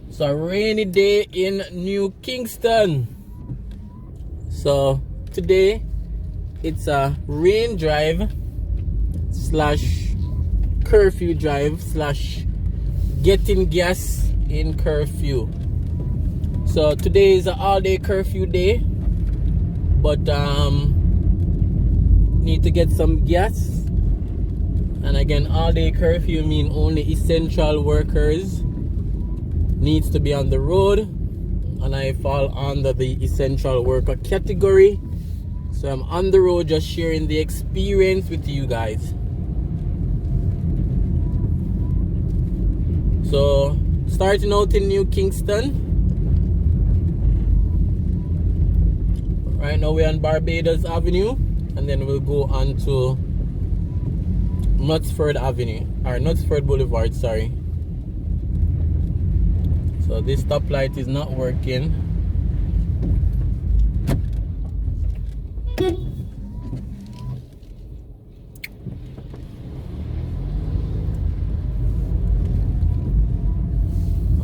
It's a rainy day in New Kingston. So today it's a rain drive slash curfew drive slash getting gas in curfew. So today is an all-day curfew day, but need to get some gas. And again, all-day curfew mean only essential workers needs to be on the road, and I fall under the essential worker category. So I'm on the road just sharing the experience with you guys. So starting out in New Kingston. Right now we're on Barbados Avenue, and then we'll go on to Knutsford Avenue, or Knutsford Boulevard, sorry. So this stoplight is not working.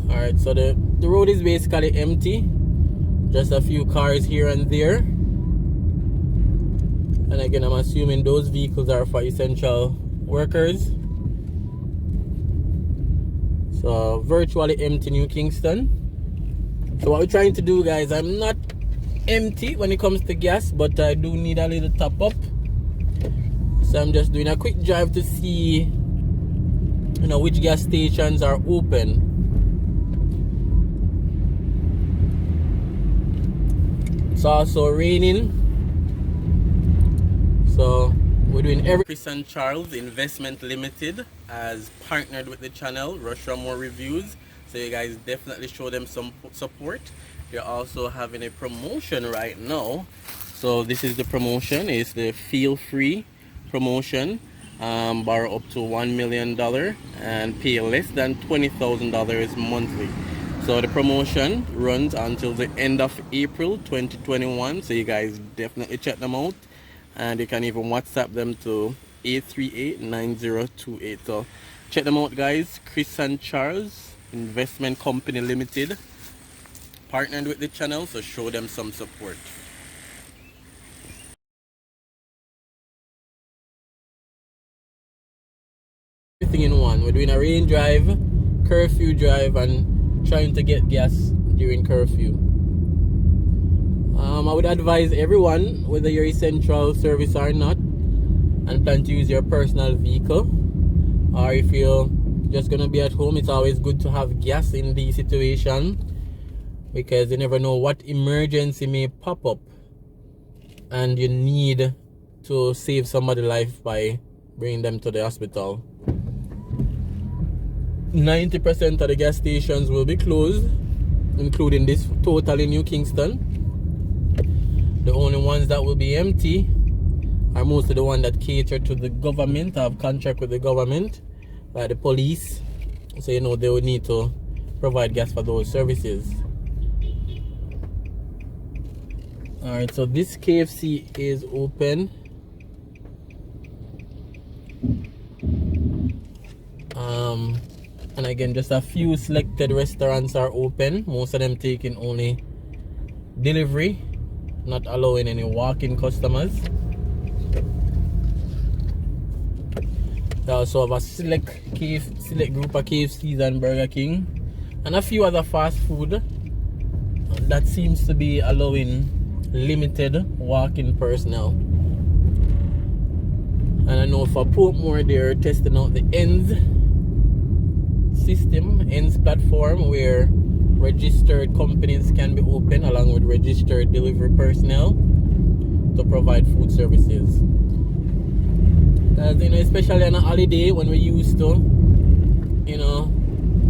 Alright, so the road is basically empty. Just a few cars here and there. And again, I'm assuming those vehicles are for essential workers. So virtually empty New Kingston. So what we're trying to do, guys, I'm not empty when it comes to gas, but I do need a little top up. So I'm just doing a quick drive to see, you know, which gas stations are open. It's also raining. So we're doing Kris and Charles Investment Limited has partnered with the channel Raymore Reviews, so you guys definitely show them some support. They're also having a promotion right now. So this is the promotion. It's the feel free promotion. Borrow up to $1 million and pay less than $20,000 monthly. So the promotion runs until the end of April 2021, so you guys definitely check them out. And you can even WhatsApp them to 838-9028. So check them out, guys. Kris and Charles Investment Company Limited partnered with the channel, so show them some support. Everything in one. We're doing a rain drive, curfew drive, and trying to get gas during curfew. I would advise everyone, whether you're essential service or not, and plan to use your personal vehicle, or if you're just gonna be at home, it's always good to have gas in the situation, because you never know what emergency may pop up and you need to save somebody's life by bringing them to the hospital. 90% of the gas stations will be closed, including this total in New Kingston. The only ones that will be empty are most of the ones that cater to the government, have contract with the government, like the police. So you know they would need to provide gas for those services. Alright, so this KFC is open. And again, just a few selected restaurants are open. Most of them taking only delivery, not allowing any walk-in customers. They also have a select group of KFCs and Burger King, and a few other fast food that seems to be allowing limited walk-in personnel. And I know for Portmore they're testing out the ENS system, ENS platform, where registered companies can be open along with registered delivery personnel to provide food services. Because, you know, especially on a holiday when we're used to, you know,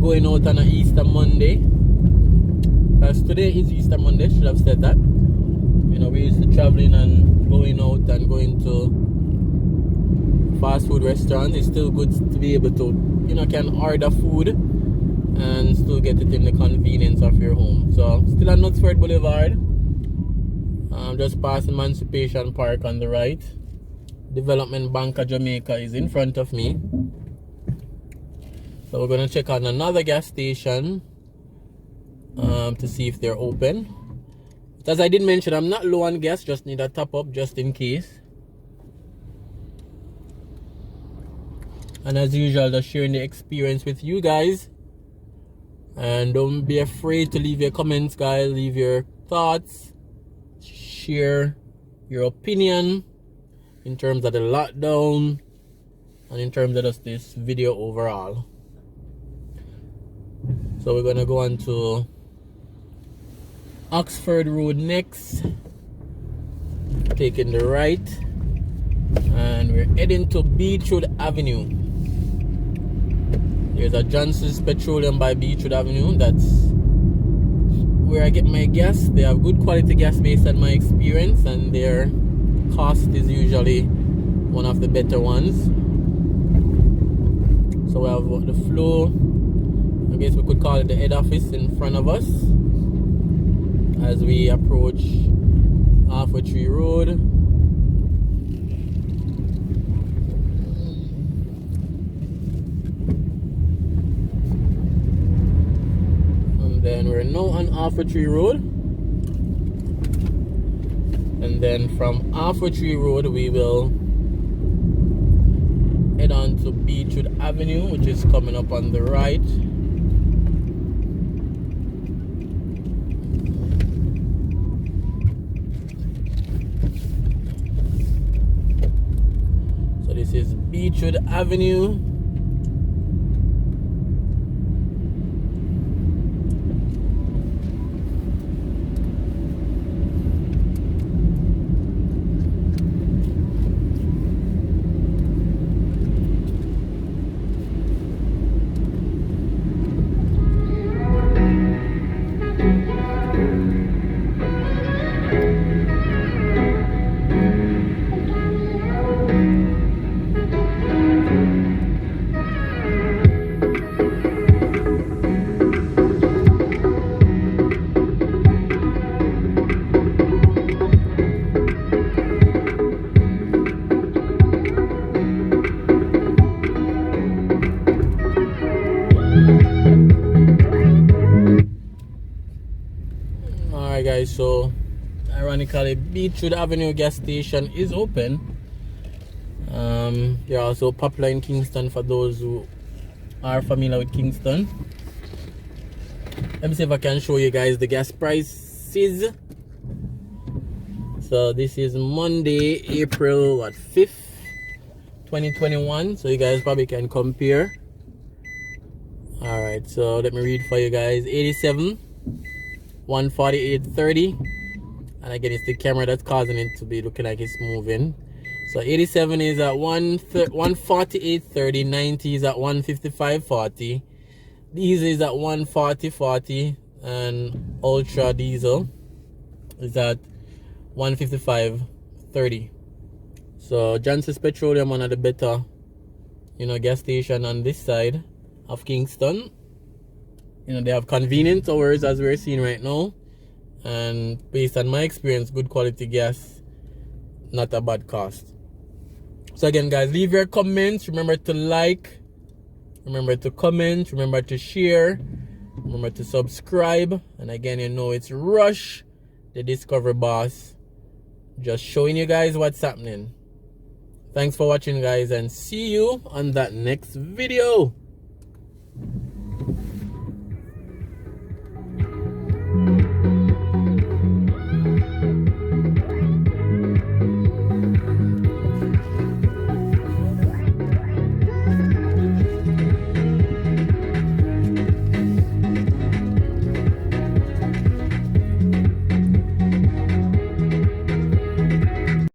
going out on a Easter Monday. Because today is Easter Monday, should have said that. You know, we're used to traveling and going out and going to fast food restaurants. It's still good to be able to, you know, can order food and still get it in the convenience of your home. So still on Knutsford Boulevard. Just past Emancipation Park on the right. Development Bank of Jamaica is in front of me. So we're gonna check on another gas station to see if they're open. But as I did mention, I'm not low on gas, just need a top up just in case. And as usual, just sharing the experience with you guys. And don't be afraid to leave your comments, guys. Leave your thoughts. Share your opinion in terms of the lockdown and in terms of just this video overall. So we're gonna go on to Oxford Road next, taking the right, and we're heading to Beechwood Avenue. There's a Johnson's Petroleum by Beechwood Avenue. That's where I get my gas. They have good quality gas based on my experience, and their cost is usually one of the better ones. So we have the flow, I guess we could call it the head office, in front of us as we approach Halfway Tree Road. And then we're now on Halfway Tree Road. And then from Halfway Tree Road we will head on to Beechwood Avenue, which is coming up on the right. So this is Beechwood Avenue. Alright guys, so ironically Beechwood Avenue gas station is open. They're also popular in Kingston for those who are familiar with Kingston. Let me see if I can show you guys the gas prices. So this is Monday, April 5th, 2021. So you guys probably can compare. Alright, so let me read for you guys. 87, 148.30, and again it's the camera that's causing it to be looking like it's moving. So 87 is at 148.30, 90 is at 155.40, diesel is at 140.40, and ultra diesel is at 155.30. So Johnson's Petroleum, one of the better, gas station on this side of Kingston. They have convenient hours as we're seeing right now, and based on my experience, good quality gas, not a bad cost. So again guys, leave your comments, remember to like, remember to comment, remember to share, remember to subscribe. And again, it's Rush, the Discover Boss, just showing you guys what's happening. Thanks for watching guys, and see you on that next video.